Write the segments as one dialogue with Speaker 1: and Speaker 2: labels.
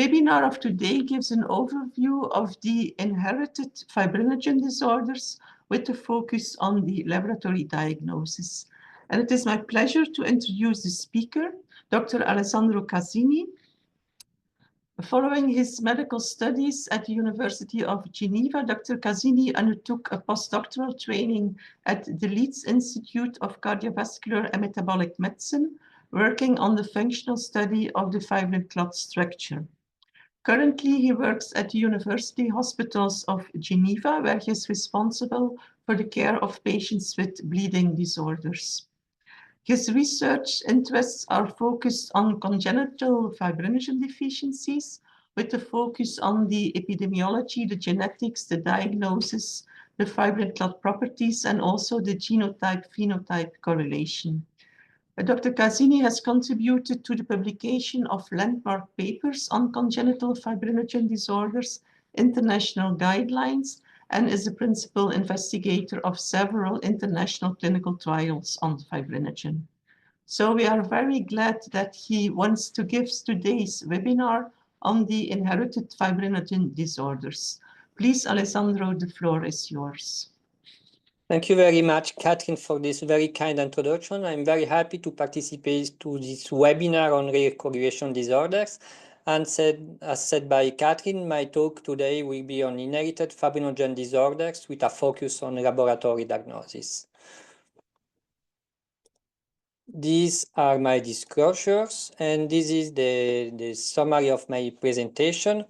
Speaker 1: webinar of today gives an overview of the inherited fibrinogen disorders with a focus on the laboratory diagnosis. And it is my pleasure to introduce the speaker, Dr. Alessandro Casini. Following his medical studies at the University of Geneva, Dr. Casini undertook a postdoctoral training at the Leeds Institute of Cardiovascular and Metabolic Medicine, working on the functional study of the fibrin clot structure. Currently, he works at the University Hospitals of Geneva, where he is responsible for the care of patients with bleeding disorders. His research interests are focused on congenital fibrinogen deficiencies, with a focus on the epidemiology, the genetics, the diagnosis, the fibrin clot properties, and also the genotype-phenotype correlation. Dr. Casini has contributed to the publication of landmark papers on congenital fibrinogen disorders, international guidelines, and is the principal investigator of several international clinical trials on fibrinogen. So we are very glad that he wants to give today's webinar on the inherited fibrinogen disorders. Please, Alessandro, the floor is yours.
Speaker 2: Thank you very much, Katrien, for this very kind introduction. I'm very happy to participate to this webinar on rare coagulation disorders. And as said by Katrien, my talk today will be on inherited fibrinogen disorders with a focus on laboratory diagnosis. These are my disclosures, and this is the summary of my presentation.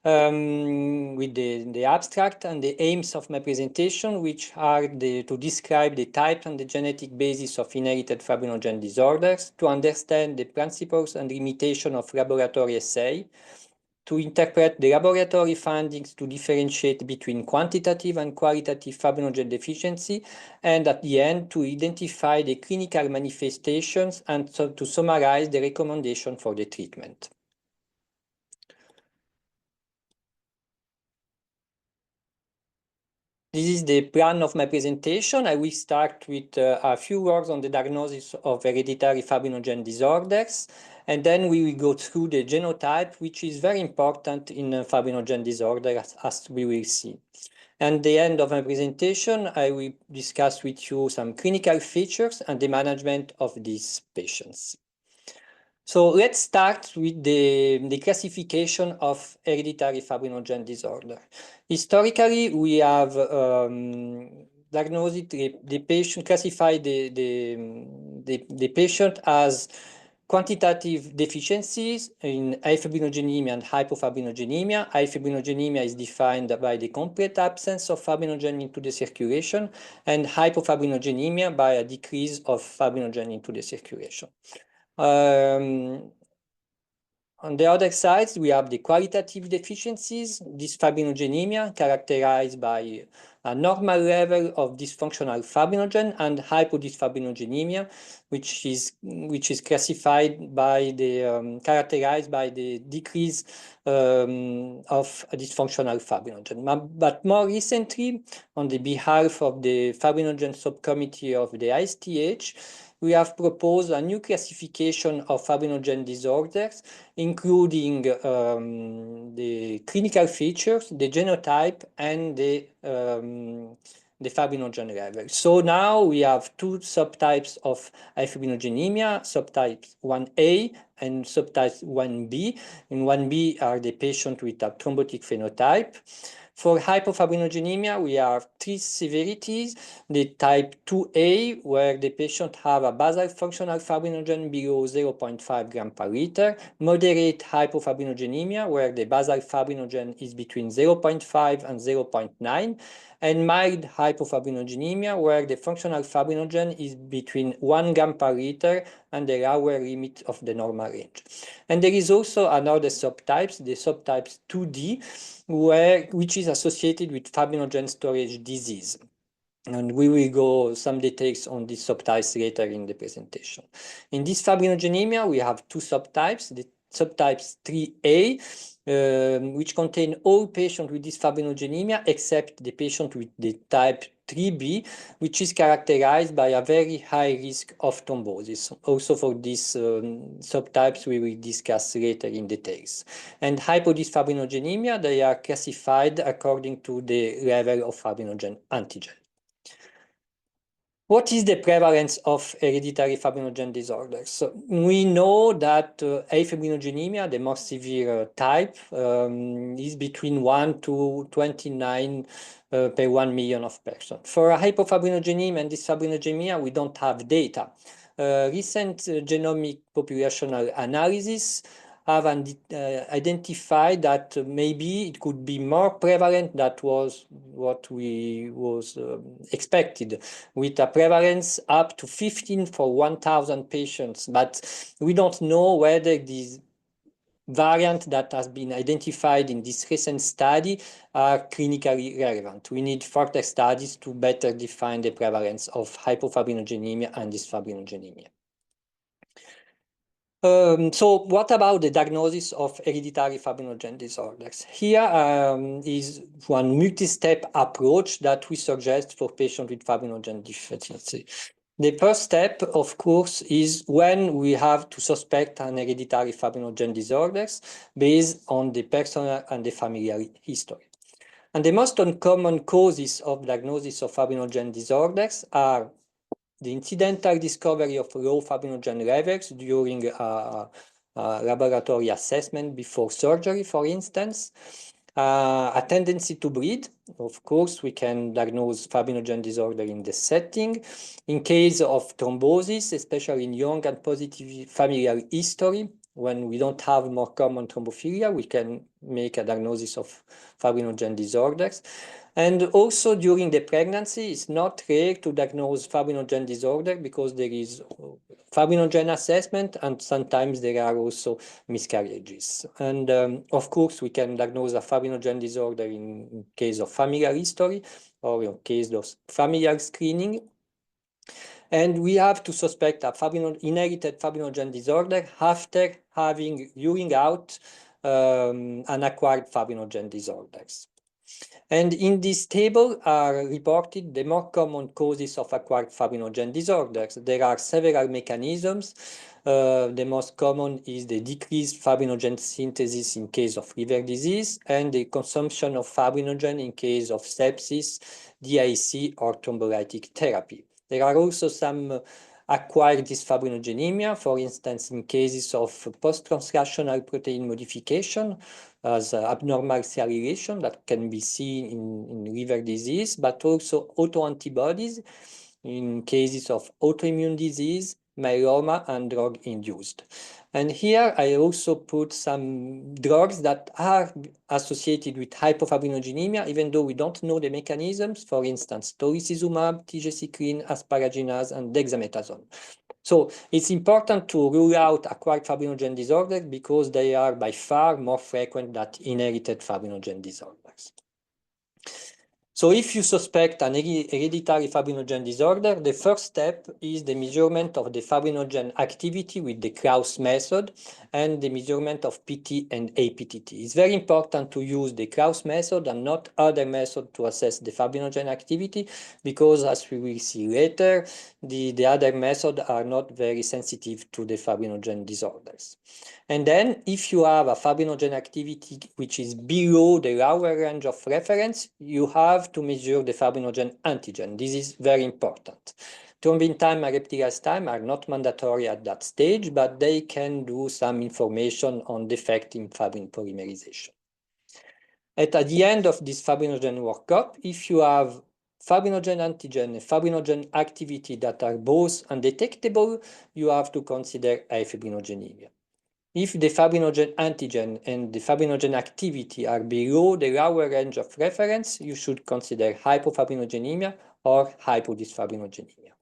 Speaker 2: With the abstract and the aims of my presentation, which are to describe the type and the genetic basis of inherited fibrinogen disorders, to understand the principles and limitation of laboratory assay, to interpret the laboratory findings to differentiate between quantitative and qualitative fibrinogen deficiency, and at the end to identify the clinical manifestations and so to summarize the recommendation for the treatment. This is the plan of my presentation. I will start with a few words on the diagnosis of hereditary fibrinogen disorders, and then we will go through the genotype, which is very important in fibrinogen disorder, as we will see. And at the end of my presentation, I will discuss with you some clinical features and the management of these patients. So let's start with the classification of hereditary fibrinogen disorder. Historically, we have diagnosed the patient, classified the patient as quantitative deficiencies in afibrinogenemia and hypofibrinogenemia. Afibrinogenemia is defined by the complete absence of fibrinogen into the circulation, and hypofibrinogenemia by a decrease of fibrinogen into the circulation. On the other side, we have the qualitative deficiencies, dysfibrinogenemia, characterized by a normal level of dysfunctional fibrinogen, and hypodysfibrinogenemia, which is classified by the characterized by the decrease of dysfunctional fibrinogen. But more recently, on the behalf of the fibrinogen subcommittee of the ISLH, we have proposed a new classification of fibrinogen disorders, including the clinical features, the genotype, and the fibrinogen level. So now we have two subtypes of afibrinogenemia, subtypes 1A and subtypes 1B. In 1B are the patients with a thrombotic phenotype. For hypofibrinogenemia, we have three severities: the type 2A, where the patient have a basal functional fibrinogen below 0.5 gram per liter; moderate hypofibrinogenemia, where the basal fibrinogen is between 0.5 and 0.9; and mild hypofibrinogenemia, where the functional fibrinogen is between 1 gram per liter and the lower limit of the normal range. And there is also another subtypes, the subtypes 2D, which is associated with fibrinogen storage disease. And we will go some details on these subtypes later in the presentation. In this fibrinogenemia, we have two subtypes, the subtypes 3A, which contain all patients with this fibrinogenemia except the patient with the type 3B, which is characterized by a very high risk of thrombosis. Also for these subtypes we will discuss later in details. And hypodysfibrinogenemia, they are classified according to the level of fibrinogen antigen. What is the prevalence of hereditary fibrinogen disorders? So we know that afibrinogenemia, the most severe type, is between 1 to 29 per 1 million of persons. For hypofibrinogenemia and dysfibrinogenemia, we don't have data. Recent genomic populational analysis have identified that maybe it could be more prevalent than was what we was expected, with a prevalence up to 15 for 1,000 patients. But we don't know whether this variant that has been identified in this recent study are clinically relevant. We need further studies to better define the prevalence of hypofibrinogenemia and dysfibrinogenemia. So what about the diagnosis of hereditary fibrinogen disorders? Here is one multi-step approach that we suggest for patients with fibrinogen deficiency. The first step, of course, is when we have to suspect an hereditary fibrinogen disorders based on the personal and the familial history. And the most uncommon causes of diagnosis of fibrinogen disorders are the incidental discovery of low fibrinogen levels during a laboratory assessment before surgery, for instance, a tendency to bleed. Of course, we can diagnose fibrinogen disorder in the setting. In case of thrombosis, especially in young and positive familial history, when we don't have more common thrombophilia, we can make a diagnosis of fibrinogen disorders. And also during the pregnancy, it's not rare to diagnose fibrinogen disorder because there is fibrinogen assessment and sometimes there are also miscarriages. And of course, we can diagnose a fibrinogen disorder in case of familial history or in case of familial screening. And we have to suspect a inherited fibrinogen disorder after ruling out an acquired fibrinogen disorders. And in this table are reported the more common causes of acquired fibrinogen disorders. There are several mechanisms. The most common is the decreased fibrinogen synthesis in case of liver disease and the consumption of fibrinogen in case of sepsis, DIC, or thrombolytic therapy. There are also some acquired dysfibrinogenemia, for instance, in cases of post-translational protein modification, as abnormal cellulation that can be seen in liver disease, but also autoantibodies in cases of autoimmune disease, myeloma, and drug-induced. And here I also put some drugs that are associated with hypofibrinogenemia, even though we don't know the mechanisms, for instance, torisizumab, tigecycline, asparaginase, and dexamethasone. So it's important to rule out acquired fibrinogen disorders because they are by far more frequent than inherited fibrinogen disorders. So if you suspect an hereditary fibrinogen disorder, the first step is the measurement of the fibrinogen activity with the Krauss method and the measurement of PT and APTT. It's very important to use the Krauss method and not other methods to assess the fibrinogen activity because, as we will see later, the other methods are not very sensitive to the fibrinogen disorders. And then if you have a fibrinogen activity which is below the lower range of reference, you have to measure the fibrinogen antigen. This is very important. Thrombin time and reptilase time are not mandatory at that stage, but they can do some information on defect in fibrin polymerization. At the end of this fibrinogen workup, if you have fibrinogen antigen and fibrinogen activity that are both undetectable, you have to consider afibrinogenemia. If the fibrinogen antigen and the fibrinogen activity are below the lower range of reference, you should consider hypofibrinogenemia or hypodysfibrinogenemia.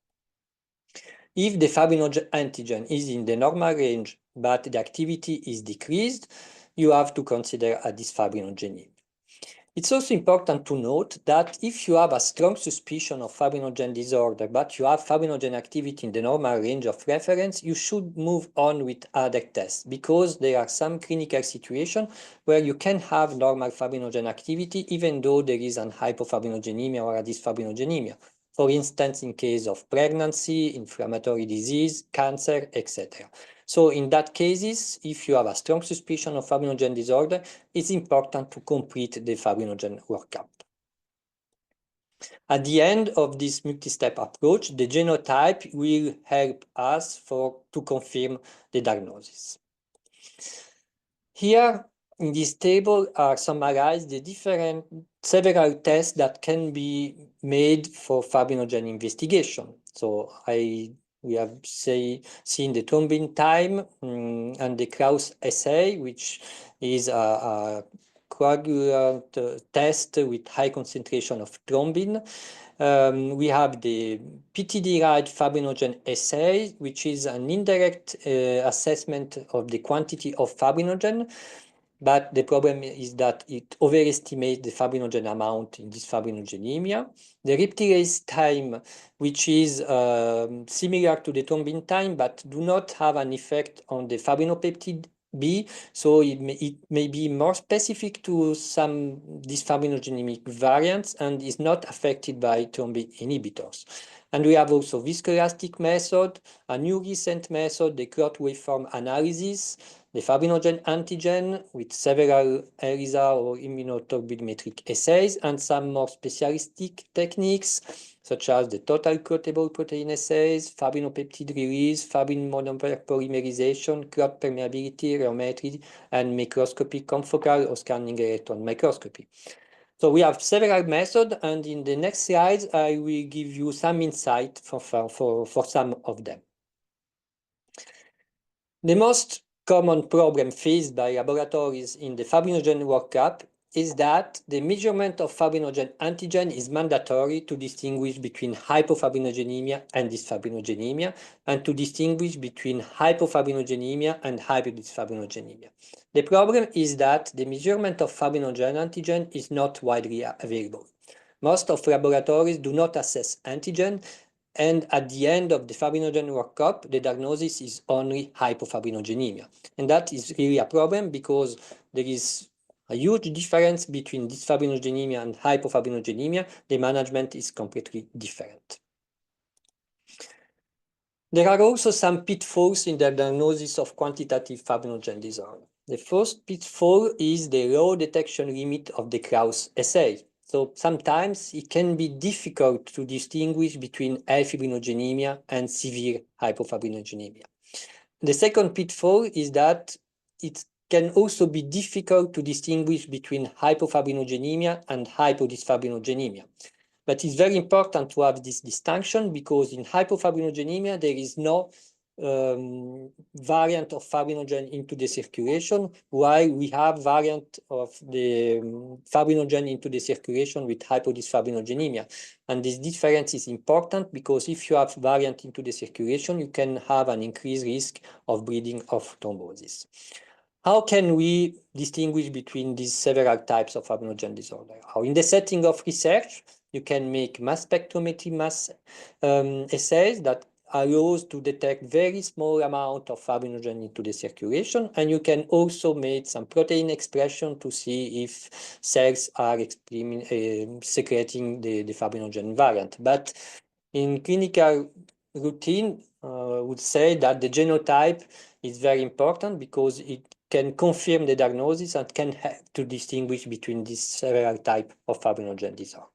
Speaker 2: If the fibrinogen antigen is in the normal range, but the activity is decreased, you have to consider a dysfibrinogenemia. It's also important to note that if you have a strong suspicion of fibrinogen disorder, but you have fibrinogen activity in the normal range of reference, you should move on with other tests, because there are some clinical situations where you can have normal fibrinogen activity even though there is an hypofibrinogenemia or a dysfibrinogenemia. For instance, in case of pregnancy, inflammatory disease, cancer, etc. So in that cases, if you have a strong suspicion of fibrinogen disorder, it's important to complete the fibrinogen workup. At the end of this multi-step approach, the genotype will help us to confirm the diagnosis. Here in this table are summarized the several tests that can be made for fibrinogen investigation. So we have seen the thrombin time and the Kraus assay, which is a coagulant test with high concentration of thrombin. We have the PT-derived fibrinogen assay, which is an indirect assessment of the quantity of fibrinogen, but the problem is that it overestimates the fibrinogen amount in dysfibrinogenemia. The reptirase time, which is similar to the thrombin time, but do not have an effect on the fibrinopeptide B, so it may be more specific to some dysfibrinogenemic variants and is not affected by thrombin inhibitors. And we have also viscoelastic method, a new recent method, the clot waveform analysis, the fibrinogen antigen with several ELISA or immunoturbidimetric assays, and some more specialistic techniques such as the total clotable protein assays, fibrinopeptide release, fibrin monomer polymerization, clot permeability, rheometry, and microscopic confocal or scanning electron microscopy. So we have several methods, and in the next slides, I will give you some insight for some of them. The most common problem faced by laboratories in the fibrinogen workup is that the measurement of fibrinogen antigen is mandatory to distinguish between hypofibrinogenemia and dysfibrinogenemia, and to distinguish between hypofibrinogenemia and hypodysfibrinogenemia. The problem is that the measurement of fibrinogen antigen is not widely available. Most of laboratories do not assess antigen, and at the end of the fibrinogen workup, the diagnosis is only hypofibrinogenemia. And that is really a problem because there is a huge difference between dysfibrinogenemia and hypofibrinogenemia. The management is completely different. There are also some pitfalls in the diagnosis of quantitative fibrinogen disorder. The first pitfall is the low detection limit of the Kraus assay. So sometimes it can be difficult to distinguish between afibrinogenemia and severe hypofibrinogenemia. The second pitfall is that it can also be difficult to distinguish between hypofibrinogenemia and hypodysfibrinogenemia. But it's very important to have this distinction because in hypofibrinogenemia, there is no variant of fibrinogen into the circulation, while we have variant of the fibrinogen into the circulation with hypodysfibrinogenemia. And this difference is important because if you have variant into the circulation, you can have an increased risk of bleeding of thrombosis. How can we distinguish between these several types of fibrinogen disorder? In the setting of research, you can make mass spectrometry assays that allows to detect very small amount of fibrinogen into the circulation, and you can also make some protein expression to see if cells are secreting the fibrinogen variant. But in clinical routine, would say that the genotype is very important because it can confirm the diagnosis and can help to distinguish between these several types of fibrinogen disorder.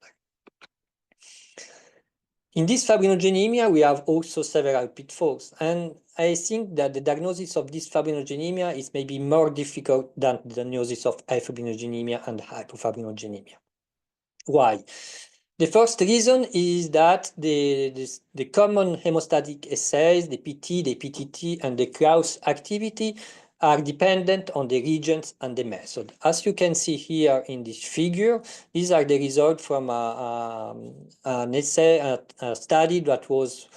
Speaker 2: In this fibrinogenemia, we have also several pitfalls, and I think that the diagnosis of this fibrinogenemia is maybe more difficult than the diagnosis of afibrinogenemia and hypofibrinogenemia. Why? The first reason is that the common hemostatic assays, the PT, the PTT, and the Kraus activity are dependent on the reagents and the method. As you can see here in this figure, these are the results from an essay, a study that was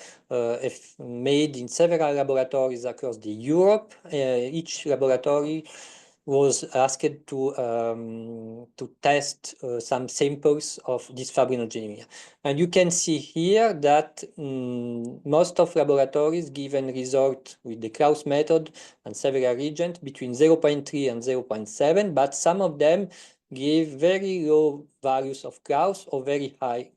Speaker 2: made in several laboratories across Europe. Each laboratory was asked to test some samples of this fibrinogenemia. And you can see here that most of laboratories given result with the Krauss method and several reagents between 0.3 and 0.7, but some of them give very low values of Krauss or very high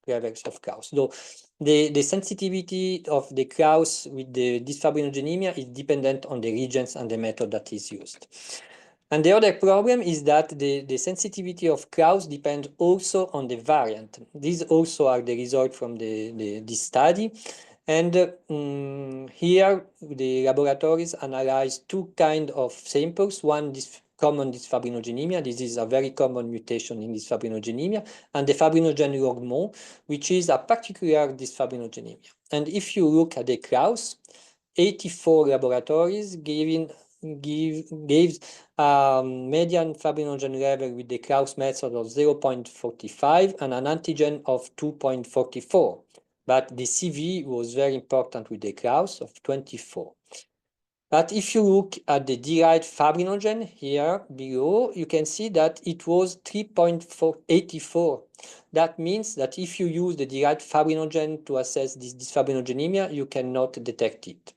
Speaker 2: levels of Krauss. So the sensitivity of the Krauss with this fibrinogenemia is dependent on the reagents and the method that is used. And the other problem is that the sensitivity of Krauss depends also on the variant. These also are the result from this study. And here the laboratories analyze two kinds of samples. One is common dysfibrinogenemia. This is a very common mutation in dysfibrinogenemia, and the fibrinogen logMON, which is a particular dysfibrinogenemia. And if you look at the Krauss, 84 laboratories gives median fibrinogen level with the Krauss method of 0.45 and an antigen of 2.44. But the CV was very important with the Krauss of 24. But if you look at the derived fibrinogen here below, you can see that it was 3.84. That means that if you use the derived fibrinogen to assess this dysfibrinogenemia, you cannot detect it.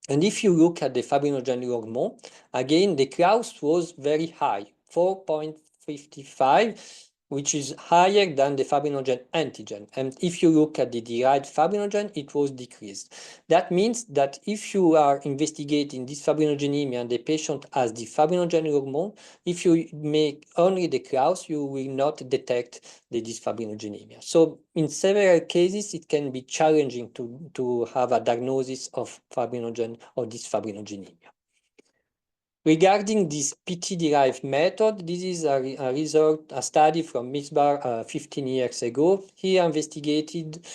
Speaker 2: And if you look at the fibrinogen logMON, again, the Krauss was very high, 4.55, which is higher than the fibrinogen antigen. And if you look at the derived fibrinogen, it was decreased. That means that if you are investigating this fibrinogenemia and the patient has the fibrinogen logMON, if you make only the Krauss, you will not detect the dysfibrinogenemia. So in several cases, it can be challenging to have a diagnosis of fibrinogen or dysfibrinogenemia. Regarding this PT-derived method, this is a study from Misbar 15 years ago. He investigated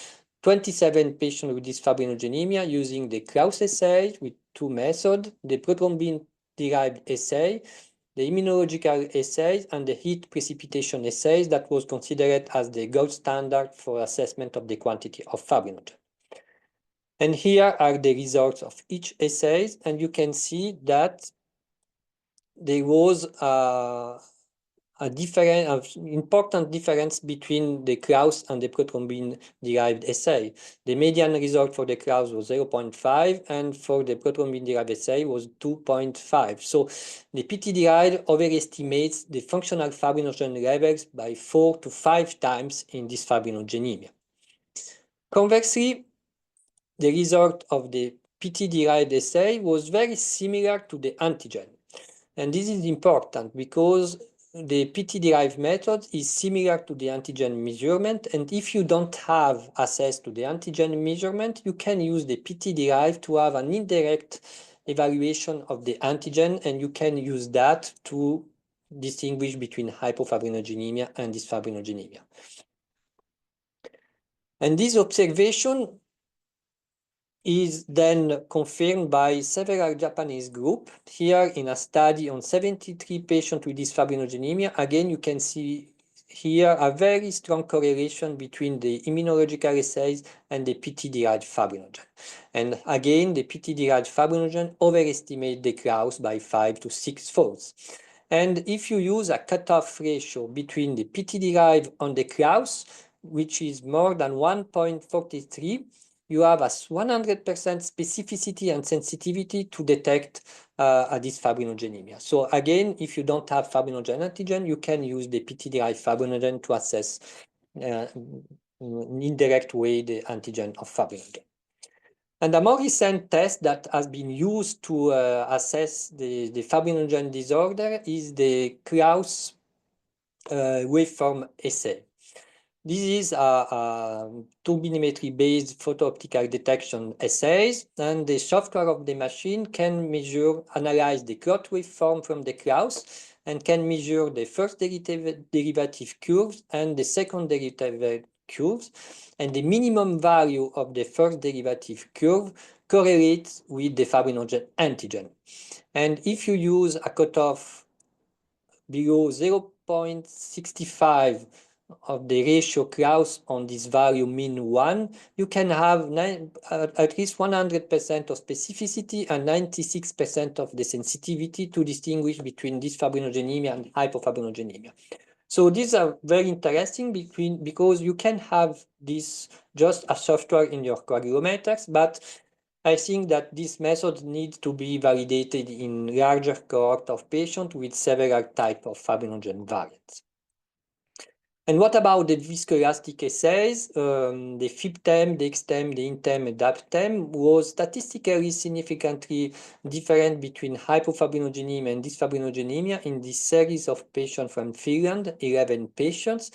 Speaker 2: 27 patients with dysfibrinogenemia using the Krauss assay with two methods, the prothrombin-derived assay, the immunological assays, and the heat precipitation assays that was considered as the gold standard for assessment of the quantity of fibrinogen. And here are the results of each assay, and you can see that there was important difference between the Krauss and the prothrombin-derived assay. The median result for the Krauss was 0.5, and for the prothrombin-derived assay was 2.5. So the PT-derived overestimates the functional fibrinogen levels by 4 to 5 times in this fibrinogenemia. Conversely, the result of the PT-derived assay was very similar to the antigen. And this is important because the PT-derived method is similar to the antigen measurement. And if you don't have access to the antigen measurement, you can use the PT-derived to have an indirect evaluation of the antigen, and you can use that to distinguish between hypofibrinogenemia and dysfibrinogenemia. And this observation is then confirmed by several Japanese groups. Here in a study on 73 patients with dysfibrinogenemia, again, you can see here a very strong correlation between the immunological assays and the PT-derived fibrinogen. And again, the PT-derived fibrinogen overestimate the Krauss by 5 to 6 folds. And if you use a cutoff ratio between the PT-derived and the Krauss, which is more than 1.43, you have a 100% specificity and sensitivity to detect a dysfibrinogenemia. So again, if you don't have fibrinogen antigen, you can use the PT-derived fibrinogen to assess in indirect way the antigen of fibrinogen. And a more recent test that has been used to assess the fibrinogen disorder is the Krauss waveform assay. This is a turbidimetry-based photo-optical detection assays, and the software of the machine can analyze the clot waveform from the Krauss, and can measure the first derivative curves and the second derivative curves, and the minimum value of the first derivative curve correlates with the fibrinogen antigen. And if you use a cutoff below 0.65 of the ratio Kraus on this value mean 1, you can have at least 100% of specificity and 96% of the sensitivity to distinguish between dysfibrinogenemia and hypofibrinogenemia. So these are very interesting because you can have this just as software in your coagulometers, but I think that this method needs to be validated in larger cohort of patients with several types of fibrinogen variants. And what about the viscoelastic assays? The FibTem, the XTem, the INTEM, and DAPTEM was statistically significantly different between hypofibrinogenemia and dysfibrinogenemia in this series of patients from Finland, 11 patients,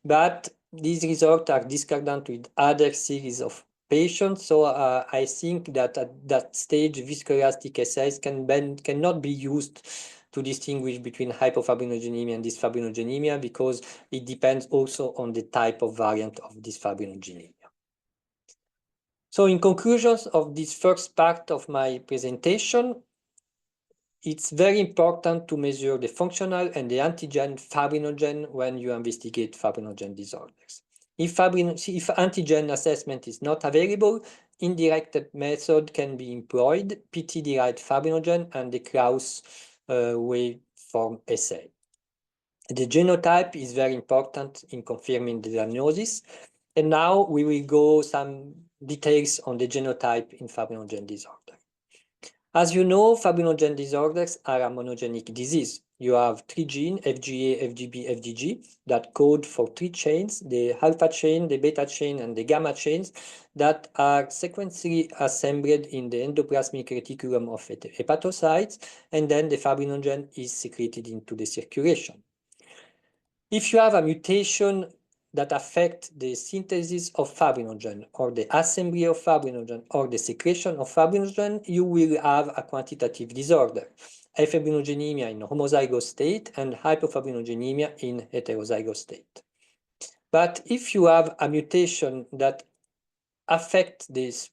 Speaker 2: but these results are discordant with other series of patients. So I think that at that stage, viscoelastic assays cannot be used to distinguish between hypofibrinogenemia and dysfibrinogenemia because it depends also on the type of variant of dysfibrinogenemia. So in conclusions of this first part of my presentation, it's very important to measure the functional and the antigen fibrinogen when you investigate fibrinogen disorders. If antigen assessment is not available, indirect method can be employed, PT-derived fibrinogen and the Kraus waveform assay. The genotype is very important in confirming the diagnosis. And now we will go some details on the genotype in fibrinogen disorder. As you know, fibrinogen disorders are a monogenic disease. You have 3 genes, FGA, FGB, FGG, that code for 3 chains, the alpha chain, the beta chain, and the gamma chains that are sequentially assembled in the endoplasmic reticulum of hepatocytes, and then the fibrinogen is secreted into the circulation. If you have a mutation that affects the synthesis of fibrinogen or the assembly of fibrinogen or the secretion of fibrinogen, you will have a quantitative disorder, afibrinogenemia in homozygous state and hypofibrinogenemia in heterozygous state. But if you have a mutation that affects these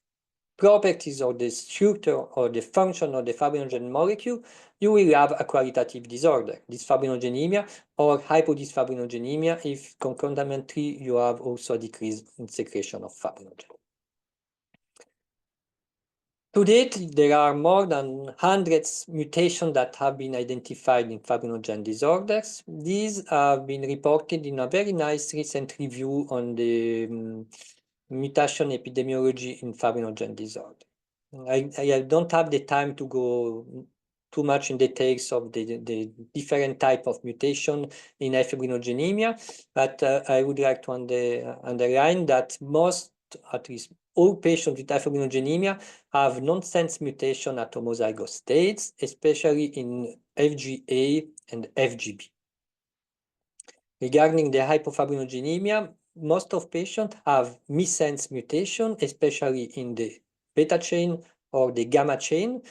Speaker 2: properties or the structure or the function of the fibrinogen molecule, you will have a qualitative disorder, dysfibrinogenemia or hypodysfibrinogenemia if concomitantly you have also a decrease in secretion of fibrinogen. To date, there are more than hundreds of mutations that have been identified in fibrinogen disorders. These have been reported in a very nice recent review on the mutation epidemiology in fibrinogen disorder. I don't have the time to go too much in details of the different type of mutation in afibrinogenemia, but I would like to underline that most, at least all patients with afibrinogenemia have nonsense mutation at homozygous states, especially in FGA and FGB. Regarding the hypofibrinogenemia, most of patients have missense mutation, especially in the beta chain or the gamma chain.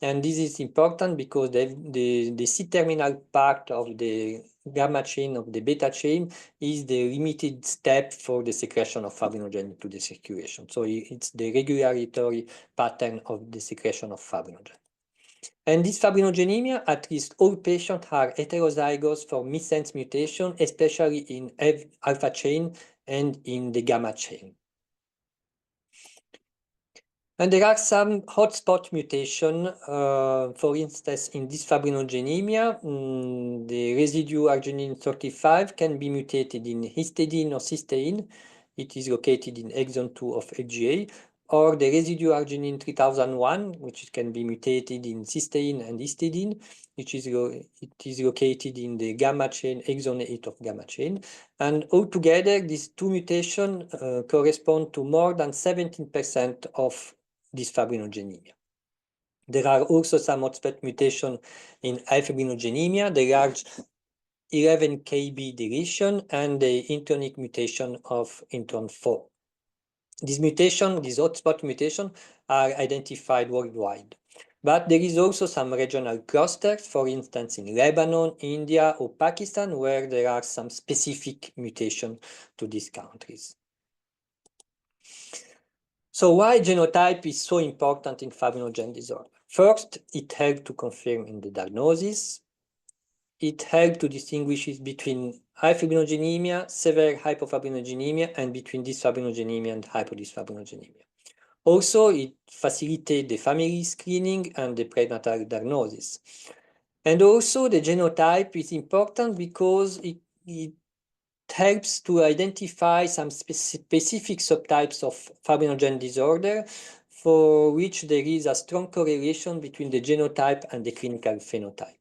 Speaker 2: And this is important because the C-terminal part of the gamma chain of the beta chain is the limited step for the secretion of fibrinogen into the circulation. So it's the regulatory pattern of the secretion of fibrinogen. And this fibrinogenemia, at least all patients are heterozygous for missense mutation, especially in alpha chain and in the gamma chain. And there are some hotspot mutations, for instance, in dysfibrinogenemia, the residue arginine 35 can be mutated in histidine or cysteine. It is located in exon 2 of FGA, or the residue arginine 3001, which can be mutated in cysteine and histidine, which is located in the gamma chain, exon 8 of gamma chain. And altogether, these 2 mutations correspond to more than 17% of dysfibrinogenemia. There are also some hotspot mutations in afibrinogenemia, the large 11 kb deletion, and the internic mutation of intron 4. These mutations, these hotspot mutations, are identified worldwide. But there is also some regional clusters, for instance, in Lebanon, India, or Pakistan, where there are some specific mutations to these countries. So why genotype is so important in fibrinogen disorder? First, it helps to confirm in the diagnosis. it helps to distinguish between high fibrinogenemia, severe hypofibrinogenemia, and between dysfibrinogenemia and hypodysfibrinogenemia. Also, it facilitates the family screening and the prenatal diagnosis. And also, the genotype is important because it helps to identify some specific subtypes of fibrinogen disorder for which there is a strong correlation between the genotype and the clinical phenotype.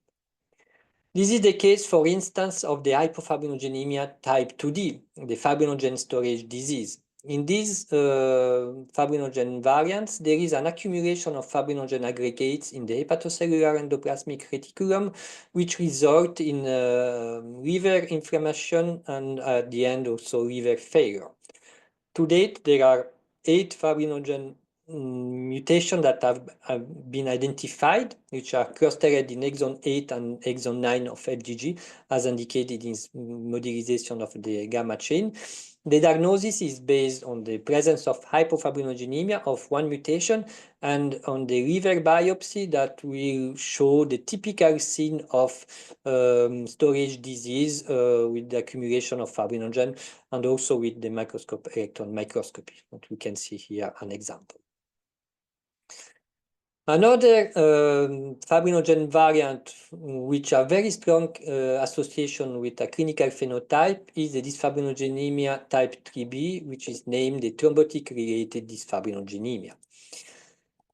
Speaker 2: This is the case, for instance, of the hypofibrinogenemia type 2D, the fibrinogen storage disease. In these fibrinogen variants, there is an accumulation of fibrinogen aggregates in the hepatocellular endoplasmic reticulum, which result in liver inflammation and at the end also liver failure. To date, there are 8 fibrinogen mutations that have been identified, which are clustered in exon 8 and exon 9 of FGG, as indicated in modelization of the gamma chain. The diagnosis is based on the presence of hypofibrinogenemia of one mutation and on the liver biopsy that will show the typical scene of storage disease with the accumulation of fibrinogen and also with the electron microscopy. What we can see here an example. Another fibrinogen variant which are very strong association with a clinical phenotype is the dysfibrinogenemia type 3B, which is named the thrombotic-related dysfibrinogenemia.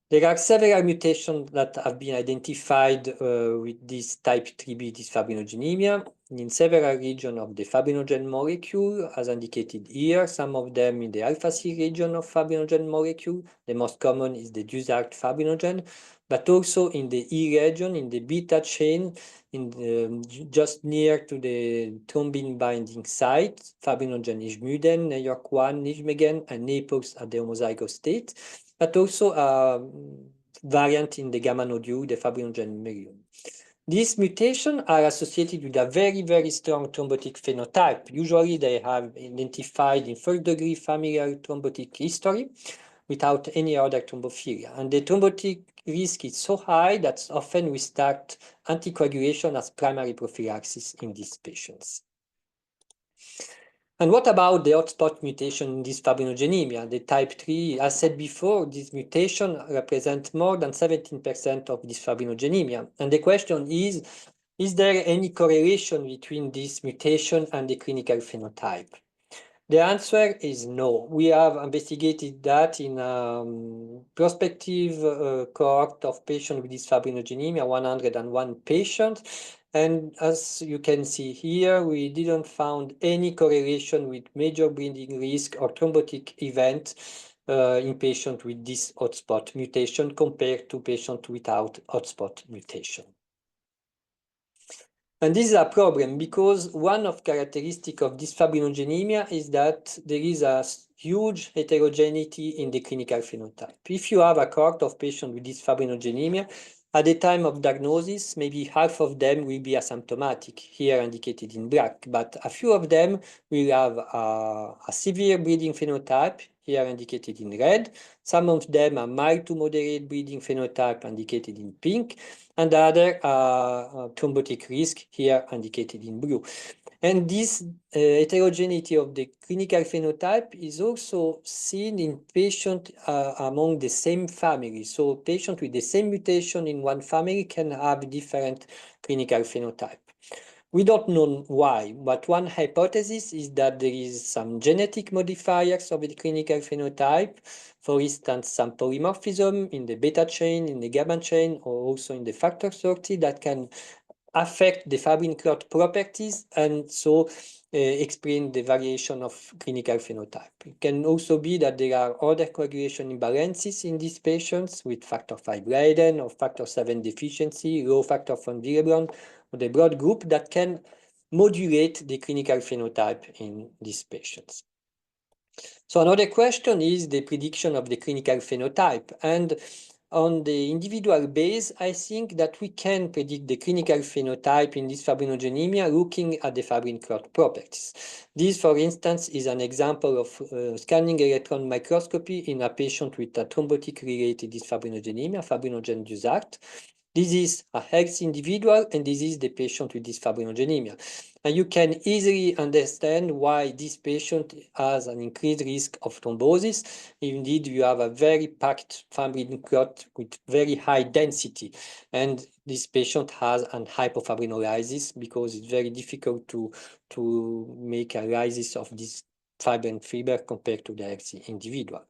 Speaker 2: There are several mutations that have been identified with this type 3B dysfibrinogenemia in several regions of the fibrinogen molecule, as indicated here, some of them in the alpha-C region of fibrinogen molecule. The most common is the Dusart fibrinogen, but also in the E region, in the beta chain, in the, just near to the thrombin binding site, fibrinogen Ijmuden, NEYORK1, Nijmegen, and Naples at the homozygous state, but also a variant in the gamma nodule, the fibrinogen merium. These mutations are associated with a very, very strong thrombotic phenotype. Usually they have identified in first-degree familial thrombotic history without any other thrombophilia. And the thrombotic risk is so high that often we start anticoagulation as primary prophylaxis in these patients. And what about the hotspot mutation in this fibrinogenemia, the type 3? As said before, this mutation represents more than 17% of this fibrinogenemia. And the question is there any correlation between this mutation and the clinical phenotype? The answer is no. We have investigated that in a prospective cohort of patients with this fibrinogenemia, 101 patients. And as you can see here, we didn't find any correlation with major bleeding risk or thrombotic event in patients with this hotspot mutation compared to patients without hotspot mutation. And this is a problem because one of the characteristics of this fibrinogenemia is that there is a huge heterogeneity in the clinical phenotype. If you have a cohort of patients with this fibrinogenemia, at the time of diagnosis, maybe half of them will be asymptomatic, here indicated in black, but a few of them will have a severe bleeding phenotype, here indicated in red. Some of them are mild to moderate bleeding phenotype, indicated in pink, and the other thrombotic risk, here indicated in blue. And this heterogeneity of the clinical phenotype is also seen in patients among the same family. So patients with the same mutation in one family can have different clinical phenotype. We don't know why, but one hypothesis is that there is some genetic modifiers of the clinical phenotype, for instance, some polymorphism in the beta chain, in the gamma chain, or also in the factor 30 that can affect the fibrin clot properties and so explain the variation of clinical phenotype. It can also be that there are other coagulation imbalances in these patients with factor 5 Leiden or factor 7 deficiency, low factor von Willebrand, or the blood group that can modulate the clinical phenotype in these patients. So another question is the prediction of the clinical phenotype. And on the individual base, I think that we can predict the clinical phenotype in this fibrinogenemia looking at the fibrin clot properties. This, for instance, is an example of scanning electron microscopy in a patient with a thrombotic-related dysfibrinogenemia, fibrinogen Dusart. This is a healthy individual, and this is the patient with this fibrinogenemia. And you can easily understand why this patient has an increased risk of thrombosis. Indeed, you have a very packed fibrin clot with very high density, and this patient has an hypofibrinolysis because it's very difficult to make a lysis of this fibrin fiber compared to the healthy individual.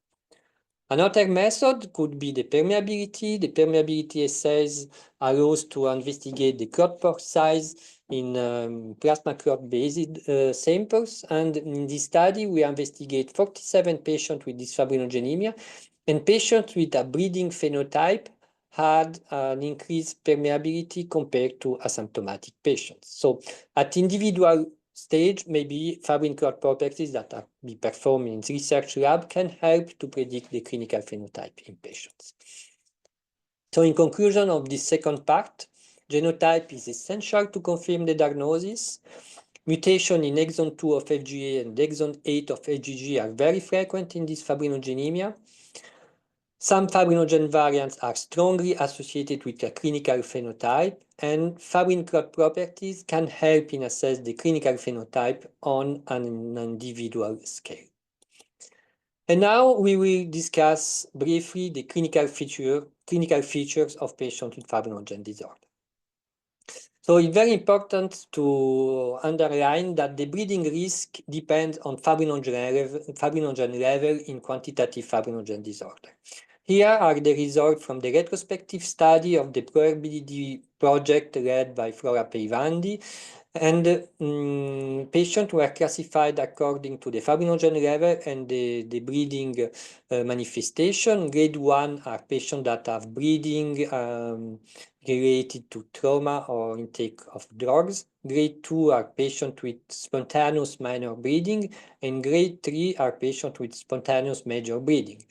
Speaker 2: Another method could be the permeability. The permeability assays allows to investigate the clot pore size in plasma clot-based samples. And in this study, we investigate 47 patients with this fibrinogenemia, and patients with a bleeding phenotype had an increased permeability compared to asymptomatic patients. So at individual stage, maybe fibrin clot properties that are be performed in research lab can help to predict the clinical phenotype in patients. So in conclusion of this second part, genotype is essential to confirm the diagnosis. Mutation in exon 2 of FGA and exon 8 of FGG are very frequent in this fibrinogenemia. Some fibrinogen variants are strongly associated with a clinical phenotype, and fibrin clot properties can help in assess the clinical phenotype on an individual scale. And now we will discuss briefly the clinical features of patients with fibrinogen disorder. So it's very important to underline that the bleeding risk depends on fibrinogen level in quantitative fibrinogen disorder. Here are the results from the retrospective study of the probability project led by Flora Peivandi. And patients were classified according to the fibrinogen level and the bleeding manifestation. Grade 1 are patients that have bleeding related to trauma or intake of drugs. Grade 2 are patients with spontaneous minor bleeding, and grade 3 are patients with spontaneous major bleeding.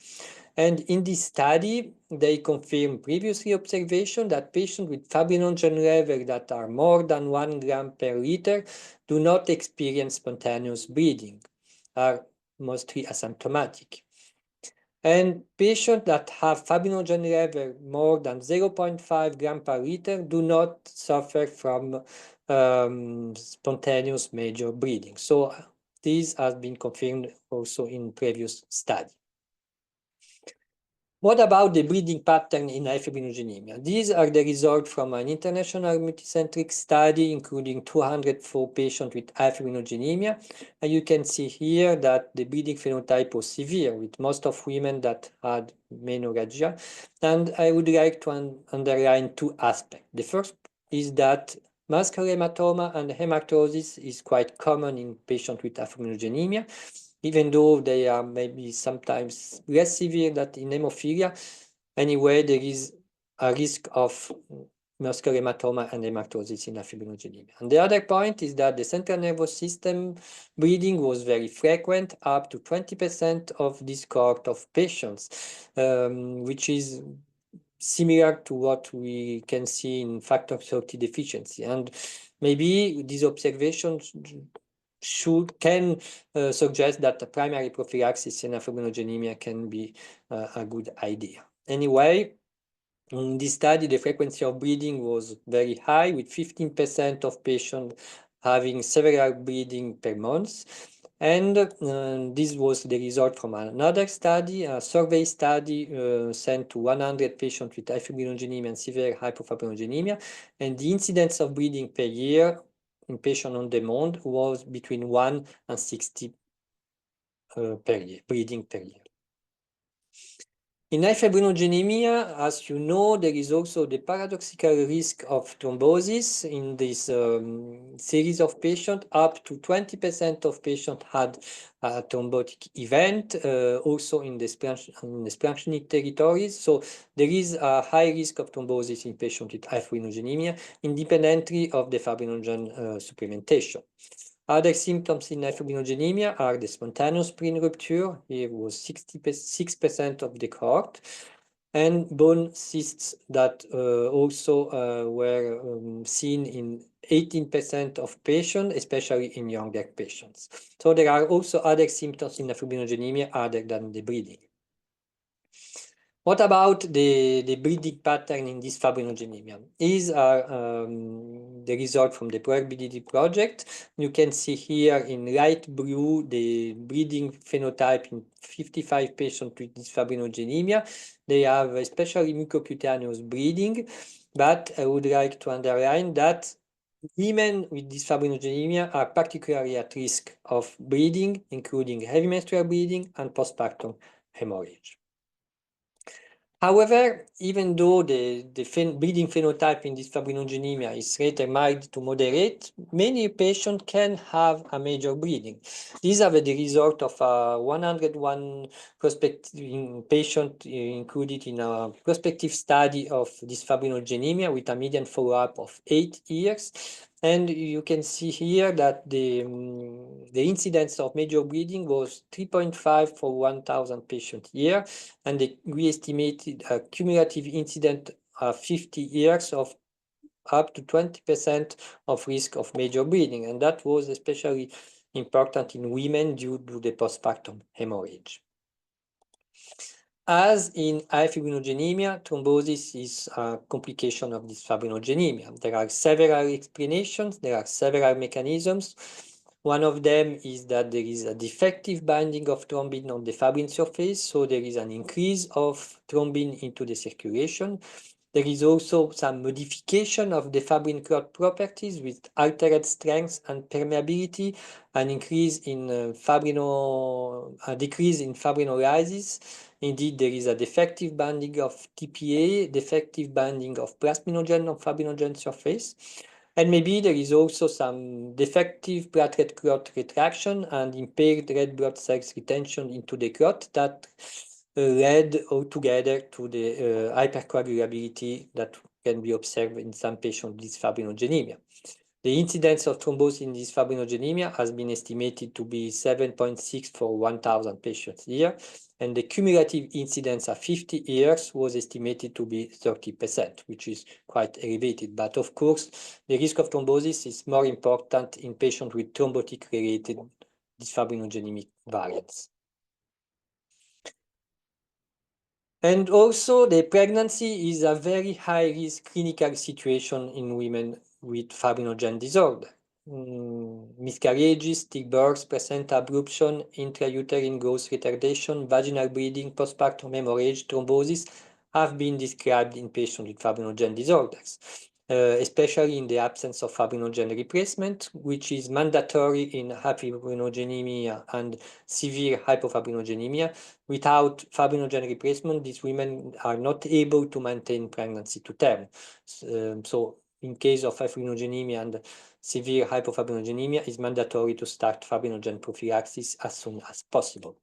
Speaker 2: And in this study, they confirmed previously observation that patients with fibrinogen levels that are more than 1 gram per liter do not experience spontaneous bleeding, are mostly asymptomatic. And patients that have fibrinogen level more than 0.5 gram per liter do not suffer from spontaneous major bleeding. So this has been confirmed also in previous study. What about the bleeding pattern in fibrinogenemia? These are the results from an international multicentric study, including 204 patients with fibrinogenemia. And you can see here that the bleeding phenotype was severe, with most of women that had menorrhagia. And I would like to underline two aspects. The first is that muscular hematoma and hematosis is quite common in patients with fibrinogenemia, even though they are maybe sometimes less severe than in hemophilia. Anyway, there is a risk of muscular hematoma and hematosis in fibrinogenemia. And the other point is that the central nervous system bleeding was very frequent, up to 20% of this cohort of patients, which is similar to what we can see in factor 30 deficiency. And maybe these observations can suggest that the primary prophylaxis in fibrinogenemia can be a good idea. Anyway, in this study, the frequency of bleeding was very high, with 15% of patients having several bleeding per month. And this was the result from another study, a survey study sent to 100 patients with fibrinogenemia and severe hypofibrinogenemia. And the incidence of bleeding per year in patient on demand was between 1 and 60 per year, bleeding per year. In fibrinogenemia, as you know, there is also the paradoxical risk of thrombosis in this series of patients. Up to 20% of patients had a thrombotic event, also in the splanchnic territories. So there is a high risk of thrombosis in patients with fibrinogenemia, independently of the fibrinogen supplementation. Other symptoms in fibrinogenemia are the spontaneous spleen rupture. Here was 66% of the cohort, and bone cysts that also were seen in 18% of patients, especially in younger patients. So there are also other symptoms in fibrinogenemia other than the bleeding. What about the bleeding pattern in dysfibrinogenemia? These are the result from the PROACT-BDD project. You can see here in light blue the bleeding phenotype in 55 patients with dysfibrinogenemia. They have especially mucocutaneous bleeding, but I would like to underline that women with dysfibrinogenemia are particularly at risk of bleeding, including heavy menstrual bleeding and postpartum hemorrhage. However, even though the bleeding phenotype in dysfibrinogenemia is rather mild to moderate, many patients can have a major bleeding. These are the result of 101 prospective patients included in a prospective study of dysfibrinogenemia with a median follow-up of 8 years. And you can see here that the incidence of major bleeding was 3.5 for 1,000 patients year, and we estimated a cumulative incidence of 50 years of up to 20% of risk of major bleeding, and that was especially important in women due to the postpartum hemorrhage. As in fibrinogenemia, thrombosis is a complication of dysfibrinogenemia. There are several explanations, there are several mechanisms. One of them is that there is a defective binding of thrombin on the fibrin surface, so there is an increase of thrombin into the circulation. There is also some modification of the fibrin clot properties with altered strength and permeability, an increase in a decrease in fibrinolysis. Indeed, there is a defective binding of TPA, defective binding of plasminogen on fibrinogen surface. And maybe there is also some defective platelet clot retraction and impaired red blood cells retention into the clot that led altogether to the hypercoagulability that can be observed in some patients with dysfibrinogenemia. The incidence of thrombosis in dysfibrinogenemia has been estimated to be 7.6 for 1,000 patients here, and the cumulative incidence at 50 years was estimated to be 30%, which is quite elevated. But of course, the risk of thrombosis is more important in patients with thrombotic-related dysfibrinogenemic variants. And also, the pregnancy is a very high-risk clinical situation in women with fibrinogen disorder. Miscarriages, stillbirths, placenta abruption, intrauterine growth retardation, vaginal bleeding, postpartum hemorrhage, thrombosis have been described in patients with fibrinogen disorders, especially in the absence of fibrinogen replacement, which is mandatory in hypofibrinogenemia and severe hypofibrinogenemia. Without fibrinogen replacement, these women are not able to maintain pregnancy to term. So in case of fibrinogenemia and severe hypofibrinogenemia, it's mandatory to start fibrinogen prophylaxis as soon as possible.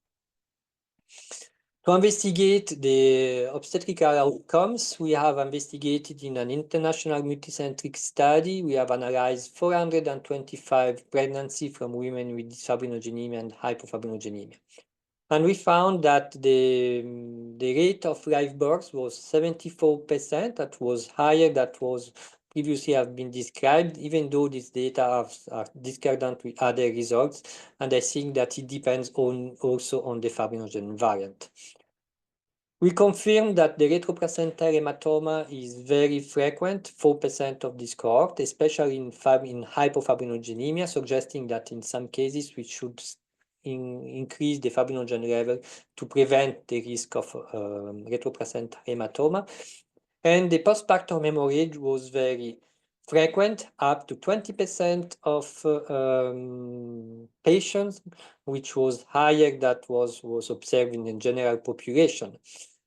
Speaker 2: To investigate the obstetrical outcomes, we have investigated in an international multicentric study. We have analyzed 425 pregnancies from women with dysfibrinogenemia and hypofibrinogenemia. And we found that the rate of live births was 74%. That was higher than was previously have been described, even though these data are discordant with other results. And I think that it depends also on the fibrinogen variant. We confirmed that the retroplacental hematoma is very frequent, 4% of this cohort, especially in hypofibrinogenemia, suggesting that in some cases we should increase the fibrinogen level to prevent the risk of retroplacental hematoma. And the postpartum hemorrhage was very frequent, up to 20% of patients, which was higher than was observed in the general population.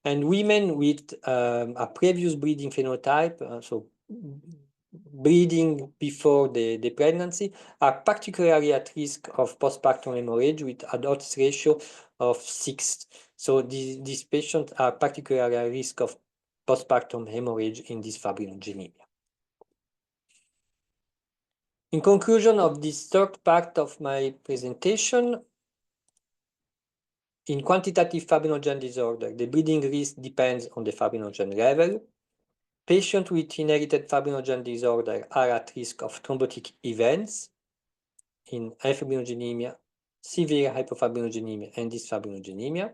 Speaker 2: And women with a previous bleeding phenotype, so bleeding before the pregnancy, are particularly at risk of postpartum hemorrhage with an odds ratio of 6. So these patients are particularly at risk of postpartum hemorrhage in dysfibrinogenemia. In conclusion of this third part of my presentation, in quantitative fibrinogen disorder, the bleeding risk depends on the fibrinogen level. Patients with inherited fibrinogen disorder are at risk of thrombotic events in fibrinogenemia, severe hypofibrinogenemia, and dysfibrinogenemia.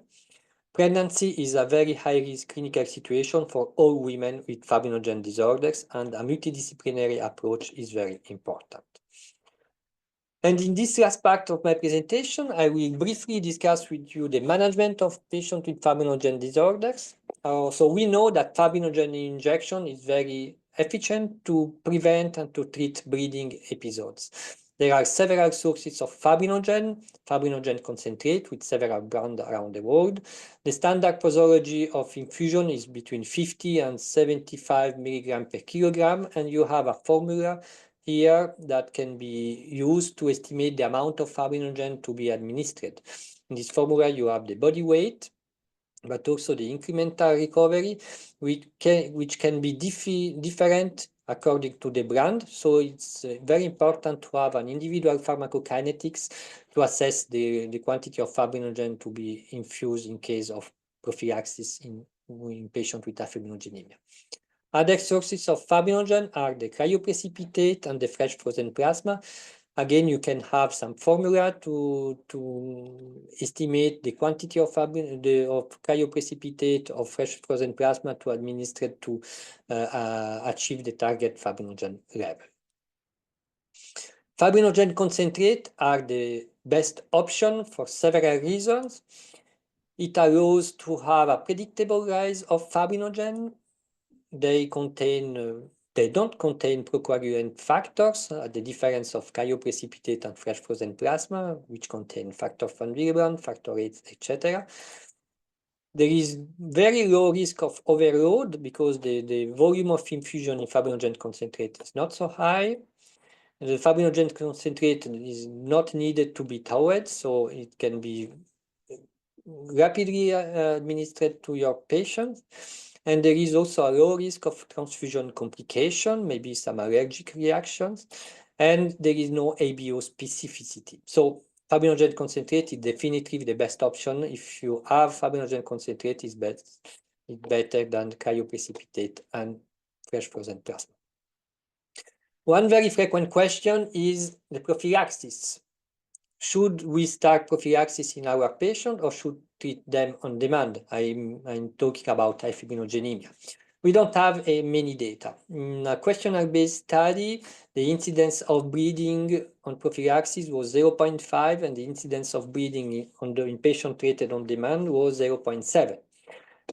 Speaker 2: Pregnancy is a very high-risk clinical situation for all women with fibrinogen disorders, and a multidisciplinary approach is very important. And in this last part of my presentation, I will briefly discuss with you the management of patients with fibrinogen disorders. So we know that fibrinogen injection is very efficient to prevent and to treat bleeding episodes. There are several sources of fibrinogen concentrate with several brands around the world. The standard posology of infusion is between 50 and 75 milligrams per kilogram, and you have a formula here that can be used to estimate the amount of fibrinogen to be administered. In this formula, you have the body weight, but also the incremental recovery, which can be different according to the brand. So it's very important to have an individual pharmacokinetics to assess the quantity of fibrinogen to be infused in case of prophylaxis in patients with fibrinogenemia. Other sources of fibrinogen are the cryoprecipitate and the fresh frozen plasma. Again, you can have some formula to estimate the quantity of cryoprecipitate or fresh frozen plasma to administer to achieve the target fibrinogen level. Fibrinogen concentrate are the best option for several reasons. It allows to have a predictable rise of fibrinogen. They don't contain procoagulant factors, the difference of cryoprecipitate and fresh frozen plasma, which contain factor von Willebrand, factor VIII, etc. There is very low risk of overload because the volume of infusion in fibrinogen concentrate is not so high. The fibrinogen concentrate is not needed to be thawed, so it can be rapidly administered to your patient. And there is also a low risk of transfusion complication, maybe some allergic reactions, and there is no ABO specificity. So fibrinogen concentrate is definitely the best option. If you have fibrinogen concentrate, it's better than cryoprecipitate and fresh frozen plasma. One very frequent question is the prophylaxis. Should we start prophylaxis in our patient or should treat them on demand? I'm talking about fibrinogenemia. We don't have many data. In a questionnaire-based study, the incidence of bleeding on prophylaxis was 0.5 and the incidence of bleeding in patient treated on demand was 0.7.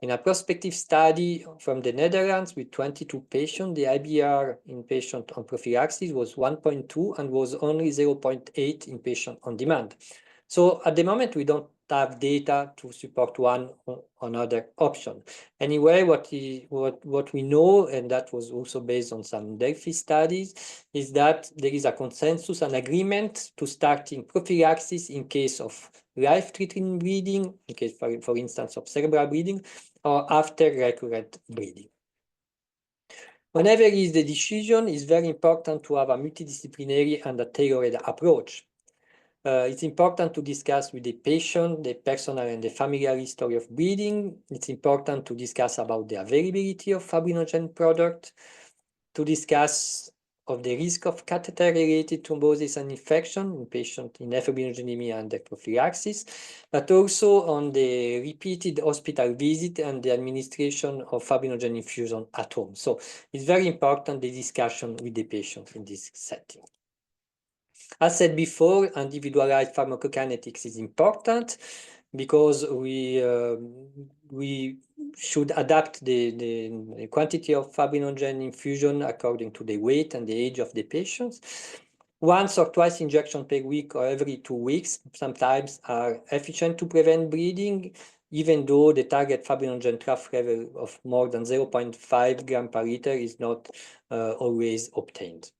Speaker 2: In a prospective study from the Netherlands with 22 patients, the IBR in patient on prophylaxis was 1.2 and was only 0.8 in patient on demand. So at the moment, we don't have data to support one or another option. Anyway, what we know, and that was also based on some Delphi studies, is that there is a consensus and agreement to starting prophylaxis in case of life-threatening bleeding, in case, for instance, of cerebral bleeding, or after recurrent bleeding. Whenever is the decision, it's very important to have a multidisciplinary and a tailored approach. It's important to discuss with the patient the personal and the familial history of bleeding. It's important to discuss about the availability of fibrinogen product, to discuss of the risk of catheter-related thrombosis and infection in patients in fibrinogenemia and prophylaxis, but also on the repeated hospital visit and the administration of fibrinogen infusion at home. So it's very important the discussion with the patient in this setting. As said before, individualized pharmacokinetics is important because we should adapt the quantity of fibrinogen infusion according to the weight and the age of the patients. Once or twice injection per week or every 2 weeks sometimes are efficient to prevent bleeding, even though the target fibrinogen trough level of more than 0.5 gram per liter is not always obtained.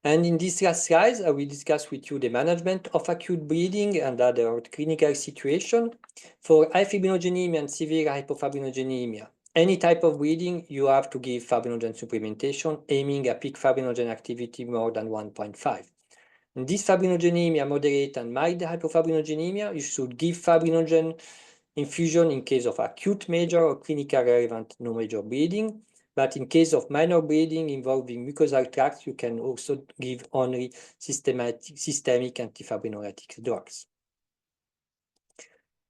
Speaker 2: And in this last slide, I will discuss with you the management of acute bleeding and other clinical situations. For fibrinogenemia and severe hypofibrinogenemia, any type of bleeding, you have to give fibrinogen supplementation, aiming at peak fibrinogen activity more than 1.5. In this fibrinogenemia, moderate and mild hypofibrinogenemia, you should give fibrinogen infusion in case of acute major or clinically relevant no major bleeding. But in case of minor bleeding involving mucosal tracts, you can also give only systemic antifibrinolytic drugs.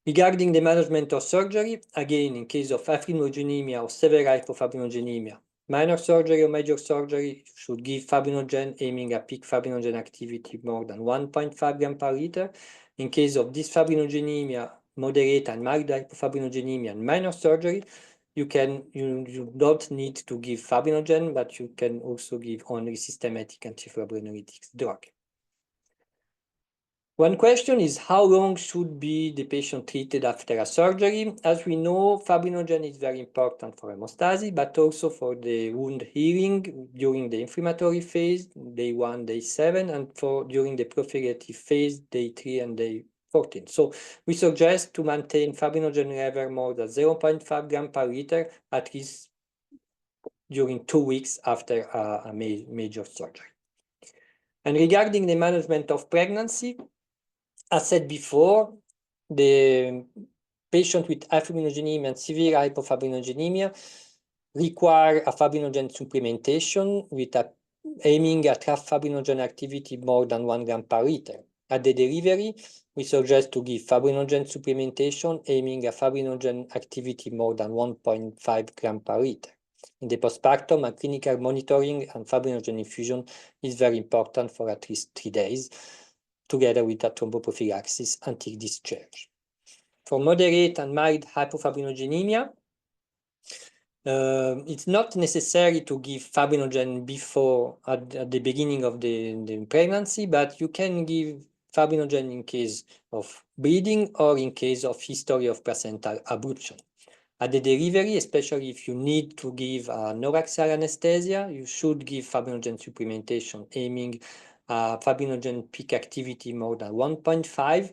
Speaker 2: Regarding the management of surgery, again, in case of fibrinogenemia or severe hypofibrinogenemia, minor surgery or major surgery should give fibrinogen aiming at peak fibrinogen activity more than 1.5 grams per liter. In case of dysfibrinogenemia, moderate and mild hypofibrinogenemia and minor surgery, you don't need to give fibrinogen, but you can also give only systematic antifibrinolytics drug. One question is how long should be the patient treated after a surgery? As we know, fibrinogen is very important for hemostasis, but also for the wound healing during the inflammatory phase, day 1, day 7, and during the proliferative phase, day 3 and day 14. So we suggest to maintain fibrinogen level more than 0.5 grams per liter at least during 2 weeks after a major surgery. And regarding the management of pregnancy, as said before, the patient with fibrinogenemia and severe hypofibrinogenemia require a fibrinogen supplementation with aiming at fibrinogen activity more than 1 gram per liter. At the delivery, we suggest to give fibrinogen supplementation aiming at fibrinogen activity more than 1.5 gram per liter. In the postpartum, a clinical monitoring and fibrinogen infusion is very important for at least 3 days, together with a thromboprophylaxis until discharge. For moderate and mild hypofibrinogenemia, it's not necessary to give fibrinogen before at the beginning of the pregnancy, but you can give fibrinogen in case of bleeding or in case of history of placental abruption. At the delivery, especially if you need to give no-axial anesthesia, you should give fibrinogen supplementation aiming fibrinogen peak activity more than 1.5.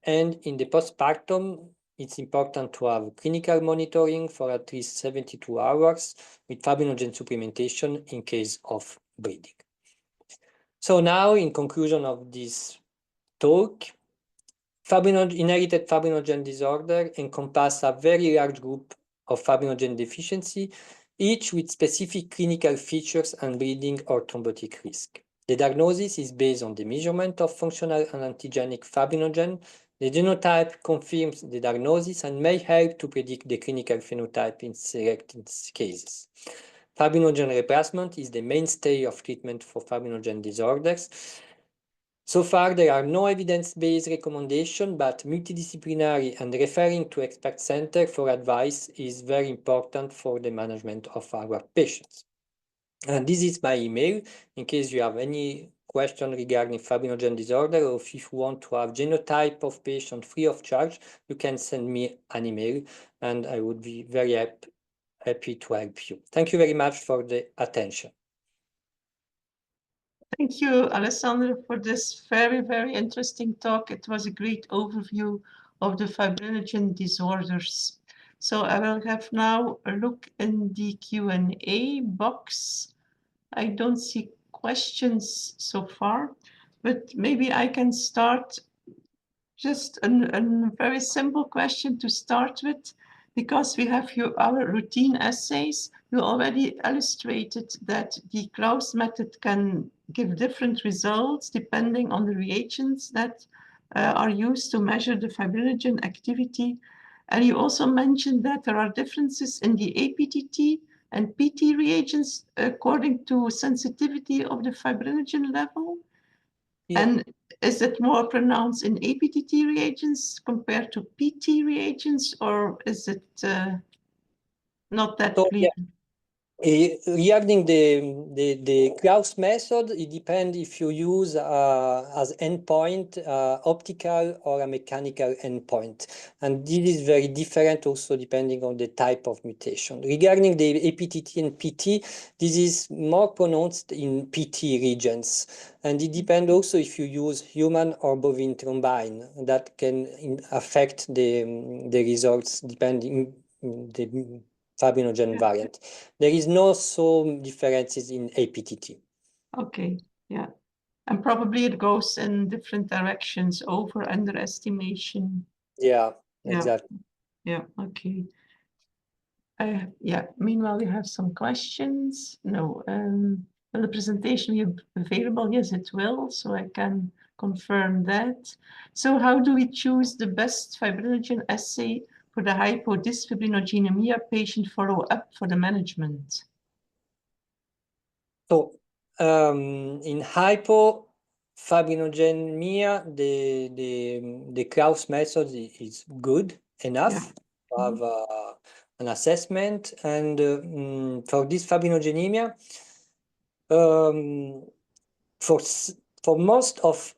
Speaker 2: And in the postpartum, it's important to have clinical monitoring for at least 72 hours with fibrinogen supplementation in case of bleeding. So now, in conclusion of this talk, inherited fibrinogen disorder encompass a very large group of fibrinogen deficiency, each with specific clinical features and bleeding or thrombotic risk. The diagnosis is based on the measurement of functional and antigenic fibrinogen. The genotype confirms the diagnosis and may help to predict the clinical phenotype in selected cases. Fibrinogen replacement is the mainstay of treatment for fibrinogen disorders. So far, there are no evidence-based recommendations, but multidisciplinary and referring to expert center for advice is very important for the management of our patients. And this is my email. In case you have any question regarding fibrinogen disorder, or if you want to have genotype of patient free of charge, you can send me an email, and I would be very happy to help you. Thank you very much for the attention.
Speaker 1: Thank you, Alessandro, for this very, very interesting talk. It was a great overview of the fibrinogen disorders. So I will have now a look in the Q&A box. I don't see questions so far, but maybe I can start just a very simple question to start with, because we have here our routine assays. You already illustrated that the Klaus method can give different results depending on the reagents that are used to measure the fibrinogen activity. And you also mentioned that there are differences in the APTT and PT reagents according to sensitivity of the fibrinogen level. Yeah. And is it more pronounced in APTT reagents compared to PT reagents, or is it not that clear?
Speaker 2: Yeah. Regarding the Klaus method, it depends if you use as endpoint optical or a mechanical endpoint. And this is very different also depending on the type of mutation. Regarding the APTT and PT, this is more pronounced in PT regions. And it depends also if you use human or bovine thrombine. That can affect the results depending the fibrinogen variant. There is no so differences in APTT.
Speaker 1: Okay, yeah. And probably it goes in different directions, over, underestimation.
Speaker 2: Yeah, exactly.
Speaker 1: Yeah, okay. Yeah, meanwhile, we have some questions. No, Will the presentation be available? Yes, it will, so I can confirm that. So how do we choose the best fibrinogen assay for the hypodysfibrinogenemia patient follow-up for the management?
Speaker 2: So in hypofibrinogenemia, the Kraus method is good enough to have an assessment. And for this fibrinogenemia, for most of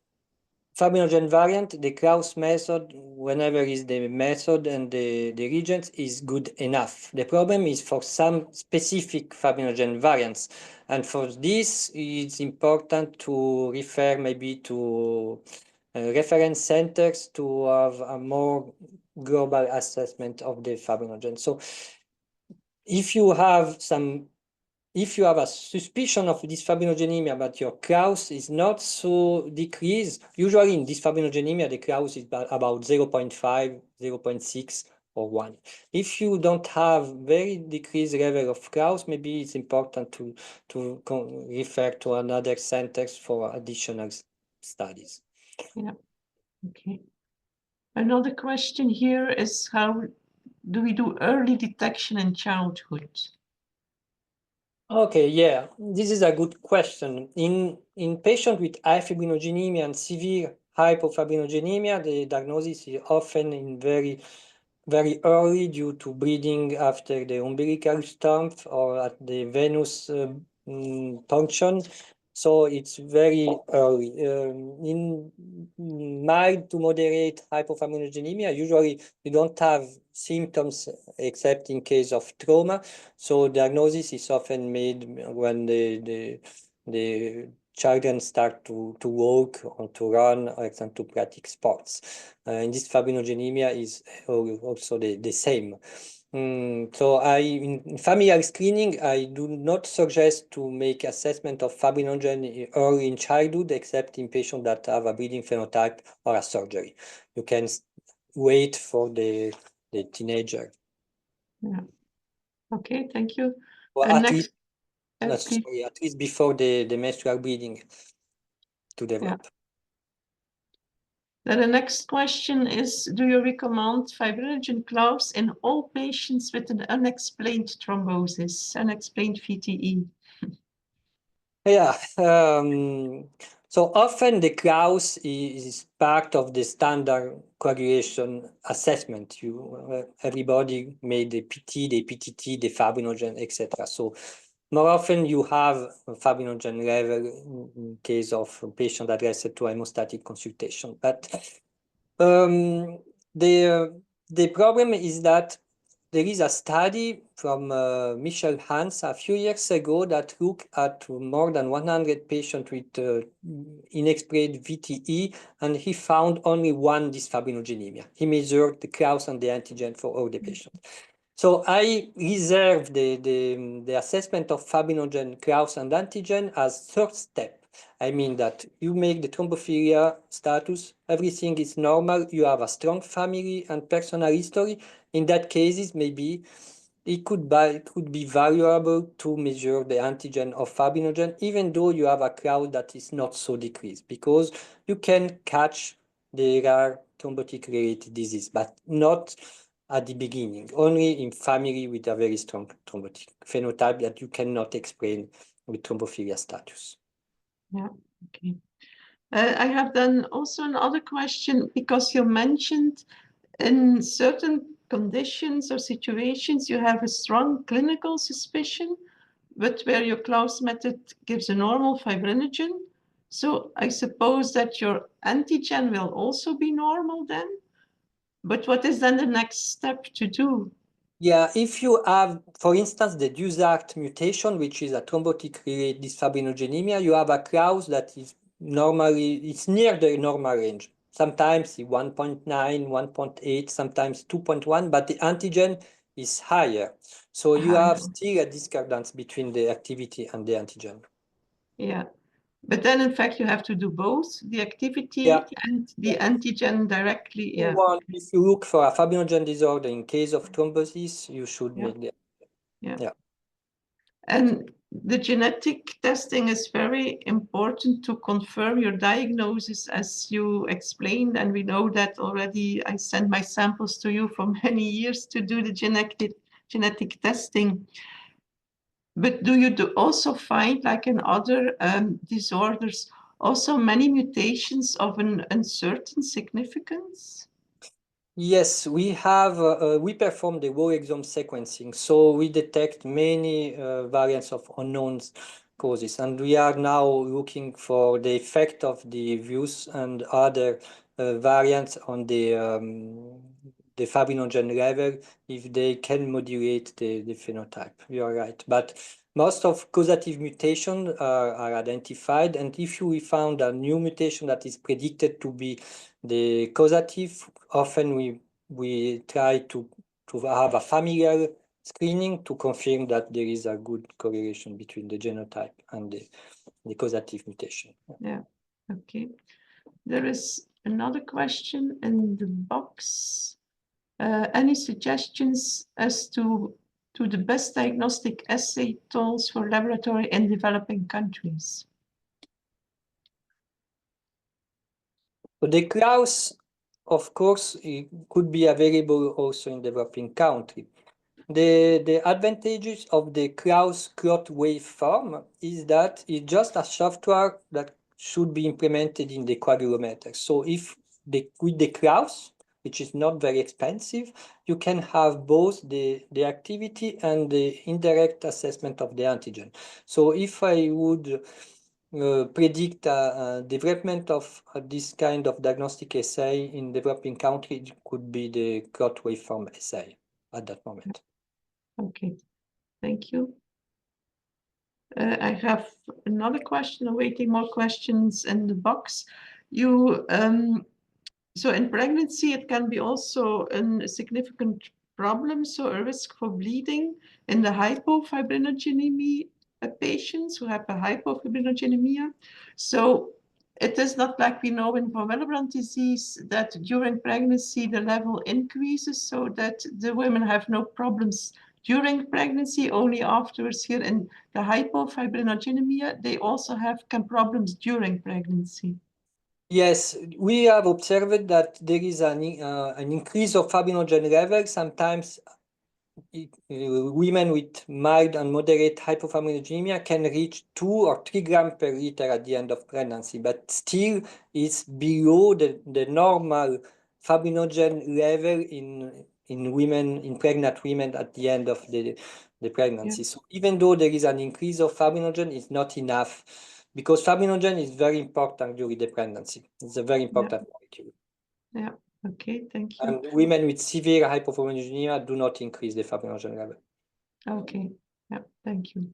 Speaker 2: fibrinogen variant, the Kraus method, whenever is the method and the reagents, is good enough. The problem is for some specific fibrinogen variants. And for this, it's important to refer maybe to reference centers to have a more global assessment of the fibrinogen. So if you have a suspicion of dysfibrinogenemia, but your Kraus is not so decreased, usually in dysfibrinogenemia, the Kraus is about 0.5, 0.6, or 1. If you don't have very decreased level of Kraus, maybe it's important to refer to another centers for additional studies.
Speaker 1: Yeah, okay. Another question here is, how do we do early detection in childhood?
Speaker 2: Okay, yeah, this is a good question. In patients with high fibrinogenemia and severe hypofibrinogenemia, the diagnosis is often in very early due to bleeding after the umbilical stump or at the venous puncture. So it's very early. In mild to moderate hypofibrinogenemia, usually you don't have symptoms except in case of trauma. So diagnosis is often made when the children start to walk or to run or to practice sports. In this fibrinogenemia is also the same. So in familial screening, I do not suggest to make assessment of fibrinogen early in childhood, except in patients that have a bleeding phenotype or a surgery. You can wait for the teenager.
Speaker 1: Yeah. Okay, thank you.
Speaker 2: Or
Speaker 1: And
Speaker 2: at
Speaker 1: next,
Speaker 2: least, at least before the menstrual bleeding to develop.
Speaker 1: Yeah. Then the next question is, do you recommend fibrinogen Klaus in all patients with an unexplained thrombosis, unexplained VTE?
Speaker 2: Yeah, so often the Klaus is part of the standard coagulation assessment. Everybody made the PT, the PTT, the fibrinogen, etc. So more often you have a fibrinogen level in case of a patient addressed to hemostatic consultation. But the problem is that there is a study from Michel Hans a few years ago that looked at more than 100 patients with inexplained VTE, and he found only one dysfibrinogenemia. He measured the Kraus and the antigen for all the patients. So I reserve the assessment of fibrinogen, Kraus, and antigen as third step. I mean that you make the thrombophilia status, everything is normal, you have a strong family and personal history. In that cases, maybe it could be valuable to measure the antigen of fibrinogen, even though you have a Kraus that is not so decreased, because you can catch the rare thrombotic-related disease, but not at the beginning, only in family with a very strong thrombotic phenotype that you cannot explain with thrombophilia status.
Speaker 1: Yeah, okay. I have then also another question, because you mentioned in certain conditions or situations you have a strong clinical suspicion, but where your Klaus method gives a normal fibrinogen. So I suppose that your antigen will also be normal then? But what is then the next step to do?
Speaker 2: Yeah, if you have, for instance, the DUSART mutation, which is a thrombotic-related dysfibrinogenemia, you have a Kraus that is normally, it's near the normal range. Sometimes 1.9, 1.8, sometimes 2.1, but the antigen is higher. So you have still a discordance between the activity and the antigen.
Speaker 1: Yeah, but then in fact you have to do both, the activity and the antigen directly. Yeah.
Speaker 2: If you look for a fibrinogen disorder in case of thrombosis, you should make the.
Speaker 1: Yeah.
Speaker 2: Yeah.
Speaker 1: And the genetic testing is very important to confirm your diagnosis, as you explained, and we know that already. I sent my samples to you for many years to do the genetic testing. But do you also find, like in other disorders, also many mutations of an uncertain significance?
Speaker 2: Yes, we perform the whole exome sequencing, so we detect many variants of unknown causes, and we are now looking for the effect of the virus and other variants on the fibrinogen level, if they can modulate the phenotype. You are right, but most of causative mutations are identified, and if we found a new mutation that is predicted to be the causative, often we try to have a familial screening to confirm that there is a good correlation between the genotype and the causative mutation.
Speaker 1: Yeah, okay. There is another question in the box. Any suggestions as to the best diagnostic assay tools for laboratory in developing countries?
Speaker 2: So the Klaus, of course, it could be available also in developing country. The advantages of the Klaus clot waveform is that it's just a software that should be implemented in the coagulometer. So if with the Klaus, which is not very expensive, you can have both the activity and the indirect assessment of the antigen. So if I would predict development of this kind of diagnostic assay in developing countries, it could be the clot waveform assay at that moment.
Speaker 1: Okay, thank you. I have another question, awaiting more questions in the box. So in pregnancy, it can be also a significant problem, so a risk for bleeding in the hypofibrinogenemia patients who have a hypofibrinogenemia. So it is not like we know in von Willebrand disease that during pregnancy the level increases so that the women have no problems during pregnancy, only afterwards. Here in the hypofibrinogenemia, they also have problems during pregnancy.
Speaker 2: Yes, we have observed that there is an increase of fibrinogen level. Sometimes women with mild and moderate hypofibrinogenemia can reach 2 or 3 grams per liter at the end of pregnancy, but still is below the normal fibrinogen level in pregnant women at the end of the pregnancy. Yeah. So even though there is an increase of fibrinogen, it's not enough, because fibrinogen is very important during the pregnancy. It's a very important molecule.
Speaker 1: Yeah, okay, thank you.
Speaker 2: And women with severe hypofibrinogenemia do not increase the fibrinogen level.
Speaker 1: Okay, yeah, thank you.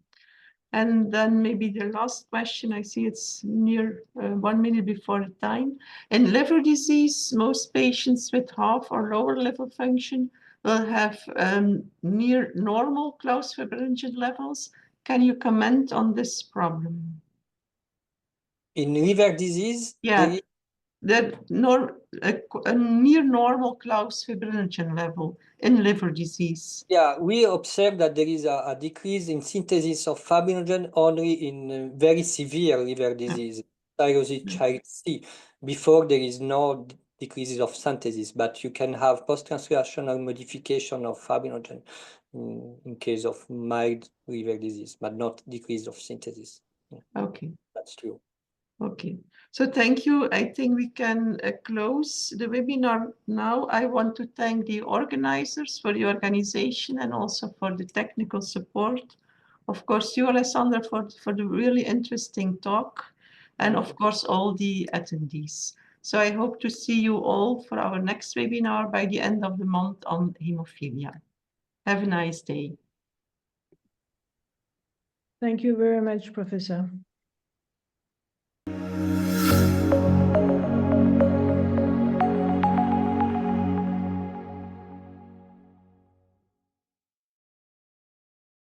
Speaker 1: And then maybe the last question, I see it's near 1 minute before the time. In liver disease, most patients with half or lower liver function will have near normal Klaus fibrinogen levels. Can you comment on this problem?
Speaker 2: In liver disease,
Speaker 1: yeah, a near normal Klaus fibrinogen level in liver disease.
Speaker 2: Yeah, we observe that there is a decrease in synthesis of fibrinogen only in very severe liver disease, cirrhosis type C. Before, there is no decreases of synthesis, but you can have post-translational modification of fibrinogen in case of mild liver disease, but not decrease of synthesis.
Speaker 1: Okay.
Speaker 2: That's true.
Speaker 1: Okay, so thank you. I think we can close the webinar now. I want to thank the organizers for the organization and also for the technical support. Of course, you, Alessandro, for the really interesting talk, and of course, all the attendees. So I hope to see you all for our next webinar by the end of the month on hemophilia. Have a nice day.
Speaker 3: Thank you very much, Professor.